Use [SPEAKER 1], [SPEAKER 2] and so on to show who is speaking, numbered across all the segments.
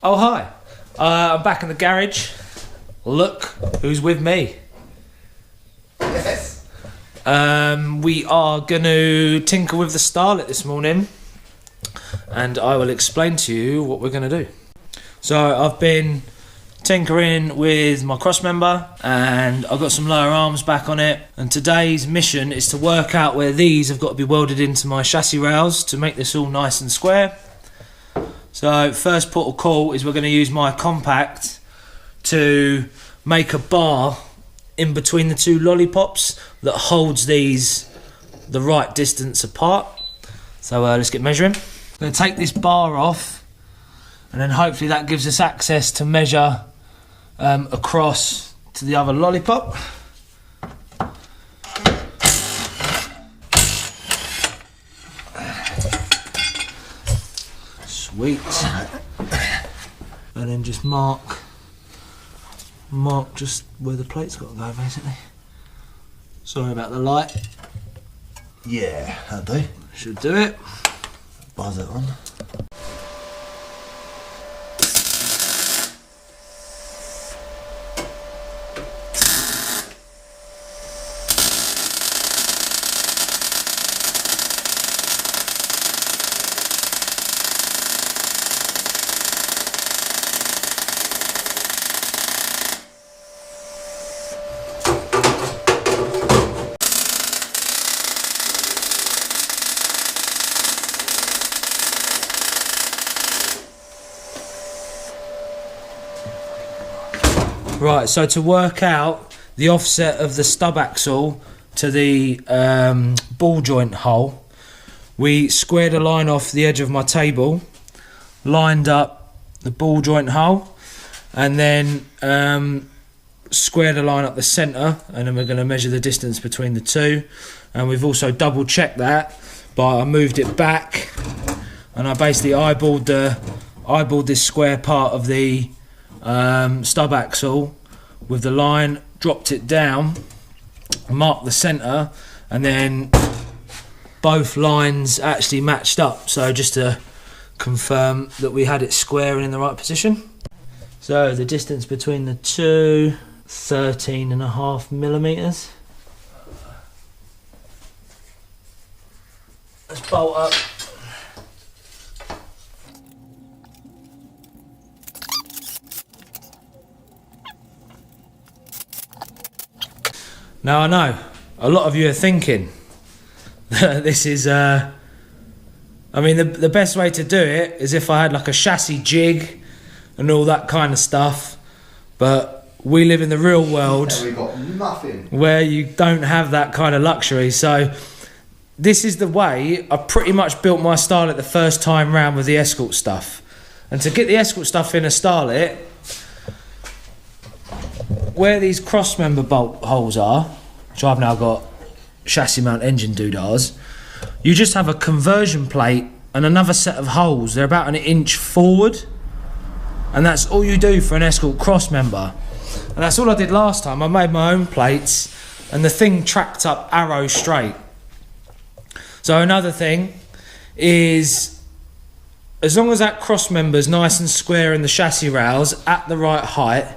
[SPEAKER 1] Oh hi, I'm back in the garage. Look who's with me.
[SPEAKER 2] Yes.
[SPEAKER 1] We are going to tinker with the Starlet this morning, and I will explain to you what we're going to do. So I've been tinkering with my crossmember and I've got some lower arms back on it, and today's mission is to work out where these have got to be welded into my chassis rails to make this all nice and square. So first port of call is we're going to use my compact to make a bar in between the two lollipops that holds these the right distance apart. So let's get measuring. I'm going to take this bar off, and then hopefully that gives us access to measure across to the other lollipop. Sweet. And then just mark just where the plate's got to go, basically. Sorry about the light.
[SPEAKER 2] Yeah, that'll do.
[SPEAKER 1] Should do it.
[SPEAKER 2] Buzz it on.
[SPEAKER 1] Right, so to work out the offset of the stub axle to the ball joint hole, we squared a line off the edge of my table, lined up the ball joint hole, and then squared a line up the centre, and then we're going to measure the distance between the two. And we've also double checked that, but I moved it back and I basically eyeballed this square part of the stub axle with the line, dropped it down, marked the centre, and then both lines actually matched up, so just to confirm that we had it square and in the right position. So the distance between the two, 13.5 millimetres. Let's bolt up. Now I know a lot of you are thinking that this is, I mean the best way to do it is if I had like a chassis jig and all that kind of stuff, but we live in the real world
[SPEAKER 2] we got nothing
[SPEAKER 1] where you don't have that kind of luxury. So this is the way I pretty much built my Starlet the first time round with the Escort stuff. And to get the Escort stuff in a Starlet, where these crossmember bolt holes are, which I've now got chassis mount engine doodahs, you just have a conversion plate and another set of holes. They're about 1 inch forward, and that's all you do for an Escort crossmember. And that's all I did last time. I made my own plates and the thing tracked up arrow straight. So another thing is, as long as that crossmember's nice and square in the chassis rails at the right height,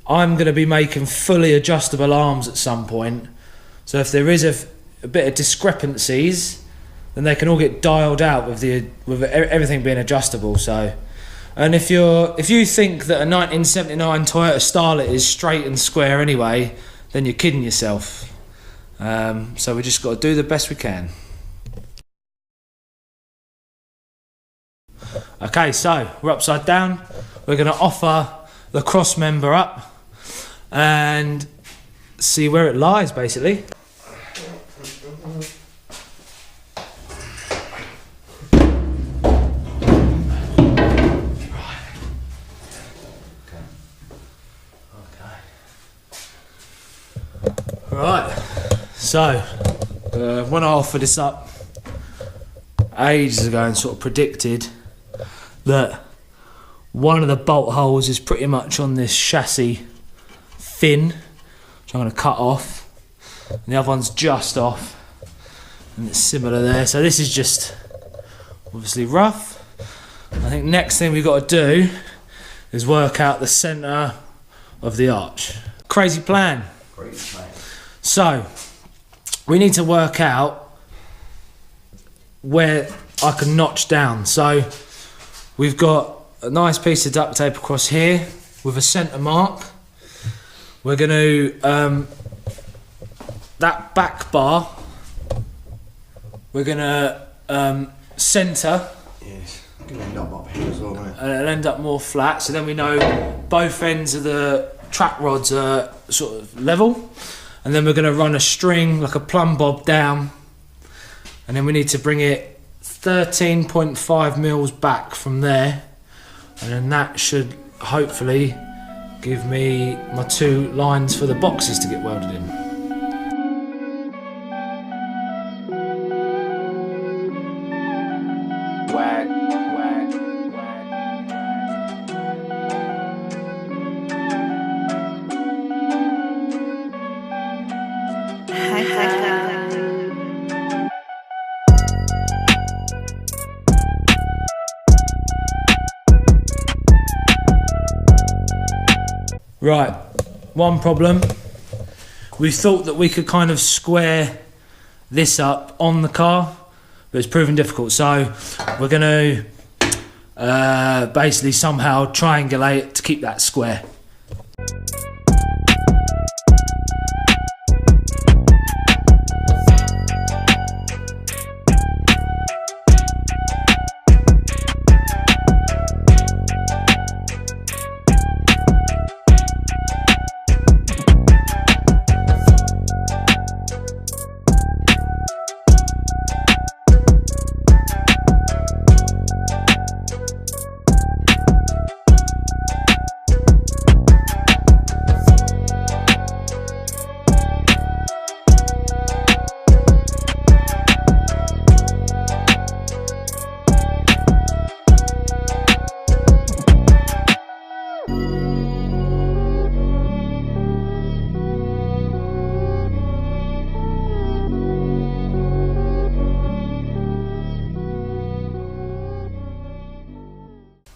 [SPEAKER 1] I'm going to be making fully adjustable arms at some point. So if there is a bit of discrepancies, then they can all get dialed out with everything being adjustable. So, and if you think that a 1979 Toyota Starlet is straight and square anyway, then you're kidding yourself. So we just got to do the best we can. Okay, so we're upside down. We're going to offer the crossmember up and see where it lies, basically. Right, so when I offered this up ages ago and sort of predicted that one of the bolt holes is pretty much on this chassis fin, which I'm going to cut off, and the other one's just off, and it's similar there. So this is just obviously rough. I think next thing we've got to do is work out the centre of the arch. Crazy plan.
[SPEAKER 2] Crazy plan.
[SPEAKER 1] So, we need to work out where I can notch down. So, we've got a nice piece of duct tape across here with a centre mark. We're going to, that back bar, we're going to centre.
[SPEAKER 2] Yes, it's going to end up here as well, won't it?
[SPEAKER 1] And it'll end up more flat, so then we know both ends of the track rods are sort of level. And then we're going to run a string, like a plumb bob, down. And then we need to bring it 13.5 mils back from there. And then that should hopefully give me my 2 lines for the boxes to get welded in. Wag, wag, Right, one problem. We thought that we could kind of square this up on the car, but it's proven difficult. So we're going to basically somehow triangulate it to keep that square.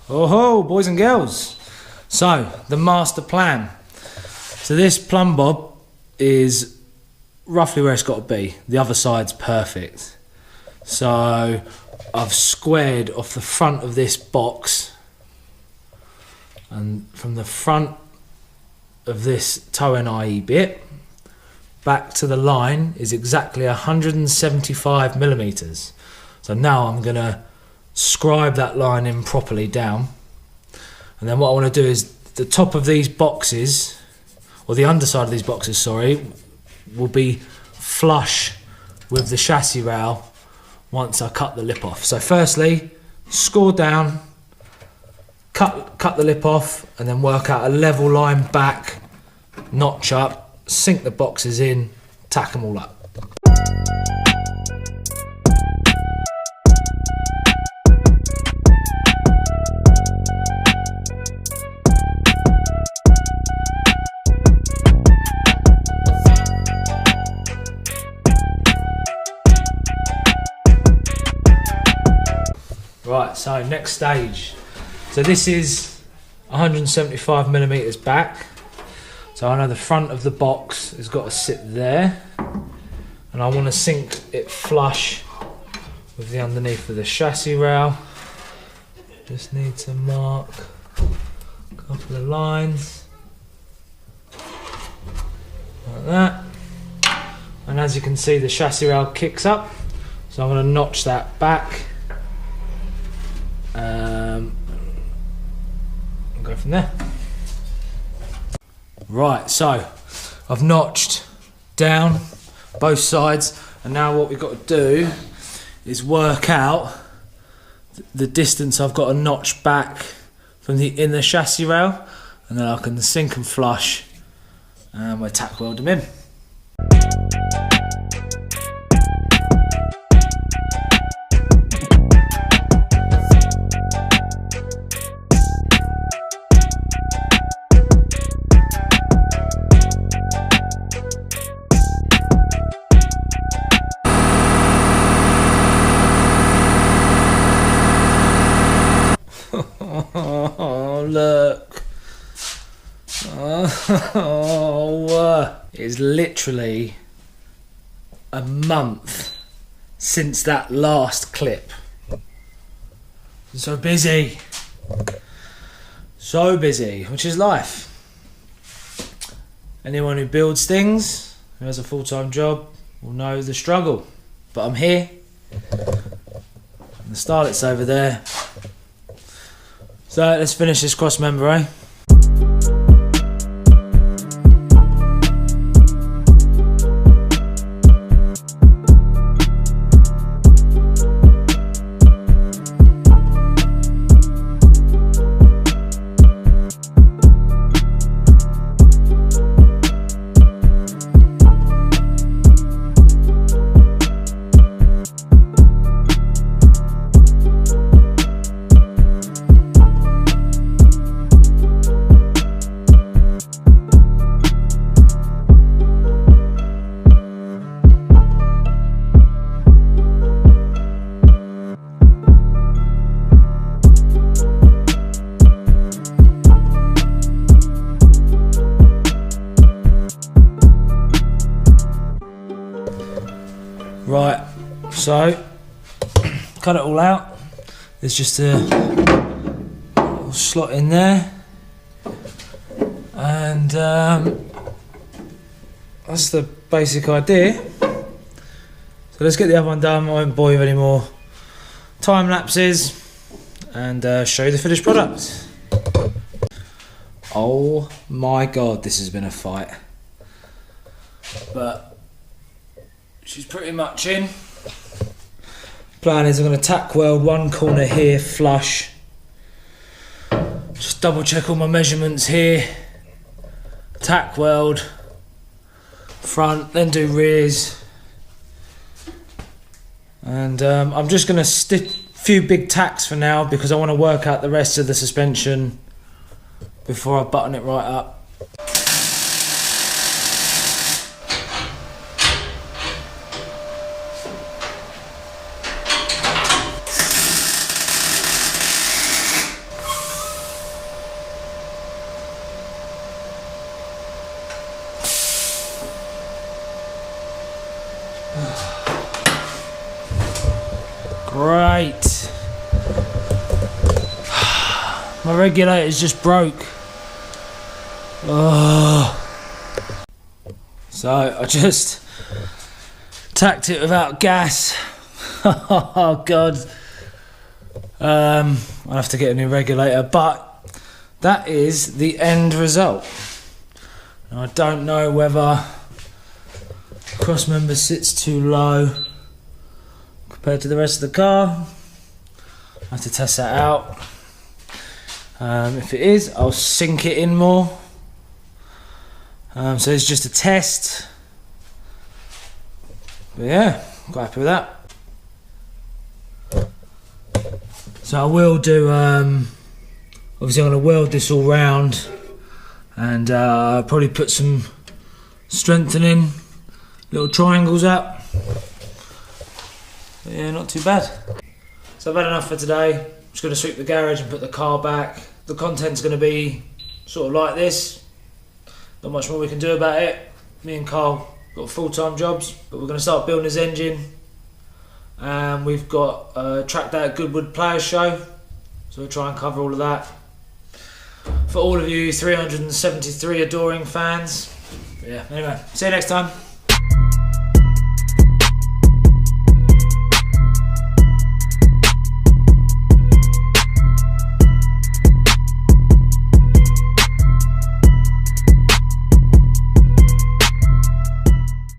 [SPEAKER 1] Oh ho, boys and girls. So, the master plan. So this plumb bob is roughly where it's got to be. The other side's perfect. So, I've squared off the front of this box, and from the front of this toe NIE bit back to the line is exactly 175 millimeters. So now I'm going to scribe that line in properly down, and then what I want to do is the top of these boxes, or the underside of these boxes, sorry, will be flush with the chassis rail once I cut the lip off. So firstly, score down, cut the lip off, and then work out a level line back, notch up, sink the boxes in, tack them all up. Right, so next stage. So this is 175 millimeters back. So I know the front of the box has got to sit there, and I want to sink it flush with the underneath of the chassis rail. Just need to mark a couple of lines like that. And as you can see, the chassis rail kicks up, so I'm going to notch that back. And go from there. Right, so I've notched down both sides, and now what we've got to do is work out the distance I've got to notch back from the inner chassis rail, and then I can sink and flush, and we'll tack weld them in. look. Oh, it's literally a month since that last clip. I'm so busy. So busy, which is life. Anyone who builds things, who has a full-time job, will know the struggle. But I'm here. And the Starlet's over there. So let's finish this cross member, eh? Right, so cut it all out. There's just a little slot in there, and that's the basic idea. So let's get the other one done. I won't bore you any more time lapses and show you the finished product. Oh my god, this has been a fight, but she's pretty much in. Plan is I'm going to tack weld one corner here flush. Just double check all my measurements here. Tack weld front, then do rears. And I'm just going to stick a few big tacks for now because I want to work out the rest of the suspension before I button it right up. Great. My regulator's just broke. Oh. So I just tacked it without gas. Oh god. I'll have to get a new regulator, but that is the end result. Now, I don't know whether cross member sits too low compared to the rest of the car. I have to test that out. If it is, I'll sink it in more. So it's just a test. But yeah, quite happy with that. So I will do, obviously I'm going to weld this all round and probably put some strengthening little triangles up. But yeah, not too bad. So I've had enough for today. I'm just going to sweep the garage and put the car back. The content's going to be sort of like this. Not much more we can do about it. Me and Carl got full-time jobs, but we're going to start building his engine. And we've got a track day at Goodwood Players Show, so we'll try and cover all of that. For all of you 373 adoring fans. But yeah, anyway, see you next time.